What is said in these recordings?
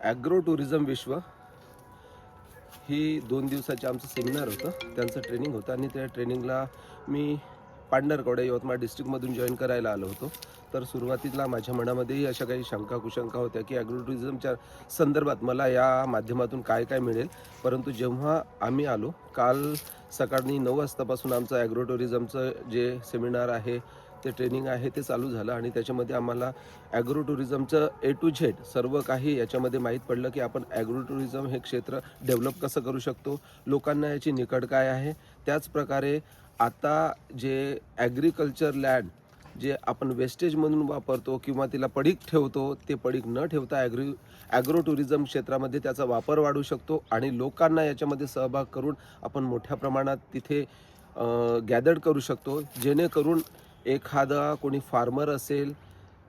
Agro tourism विश्व ही 2 दिवसाचे आमचं सेमिनार होतं, त्यांचं ट्रेनिंग होतं आणि त्या ट्रेनिंगला मी पांढरकवडे यवतमाळ डिस्ट्रिक्टमधून जॉईन करायला आलो होतो. तर सुरुवातीला माझ्या मनामध्येही अशा काही शंका कुशंका होत्या की ॲग्रो टुरिझमच्या संदर्भात मला या माध्यमातून काय काय मिळेल. परंतु जेव्हा आम्ही आलो, काल सकाळी 9 वाजतापासून आमचं ॲग्रो टुरिझमचं जे सेमिनार आहे, ते ट्रेनिंग आहे ते चालू झालं आणि त्याच्यामध्ये आम्हाला ॲग्रो टुरिझमचं ए टू झेड सर्व काही याच्यामध्ये माहीत पडलं की आपण ॲग्रो टुरिझम हे क्षेत्र डेव्हलप कसं करू शकतो, लोकांना याची निकड काय आहे. त्याचप्रकारे आता जे ॲग्रिकल्चर लँड जे आपण वेस्टेज म्हणून वापरतो किंवा तिला पडीक ठेवतो, ते पडीक न ठेवता ॲग्रो टुरिझम क्षेत्रामध्ये त्याचा वापर वाढू शकतो आणि लोकांना याच्यामध्ये सहभाग करून आपण मोठ्या प्रमाणात तिथे गॅदर करू शकतो, जेणेकरून एखादा कोणी फार्मर असेल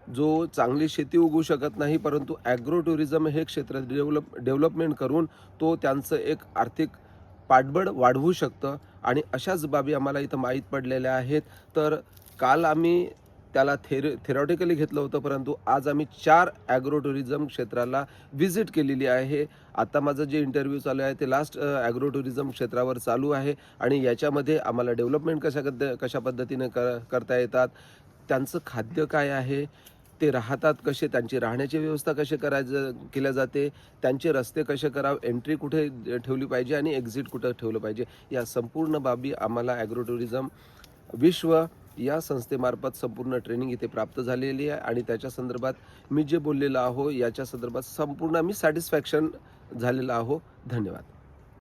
जो चांगली शेती उगवू शकत नाही, परंतु ॲग्रो टुरिझम हे क्षेत्र डेव्हलपमेंट करून तो त्यांचं एक आर्थिक पाठबळ वाढवू शकतं आणि अशाच बाबी आम्हाला इथं माहीत पडलेल्या आहेत. तर काल आम्ही त्याला थेरॉटिकली घेतलं होतं, परंतु आज आम्ही 4 ॲग्रो टुरिझम क्षेत्राला व्हिजिट केलेली आहे. आता माझं जे इंटरव्ह्यू चालू आहे ते लास्ट ॲग्रो टुरिझम क्षेत्रावर चालू आहे आणि याच्यामध्ये आम्हाला डेव्हलपमेंट कशा पद्धतीने करता येतात, त्यांचं खाद्य काय आहे, ते राहतात कसे, त्यांची राहण्याची व्यवस्था कशी केल्या जाते, त्यांचे रस्ते कसे करावे, एंट्री कुठे ठेवली पाहिजे आणि एक्झिट कुठं ठेवलं पाहिजे, या संपूर्ण बाबी आम्हाला ॲग्रो टुरिझम विश्व या संस्थेमार्फत संपूर्ण ट्रेनिंग इथे प्राप्त झालेली आहे आणि त्याच्या संदर्भात मी जे बोललेलो आहो याच्या संदर्भात संपूर्ण मी सॅटिस्फॅक्शन झालेला आहो. धन्यवाद.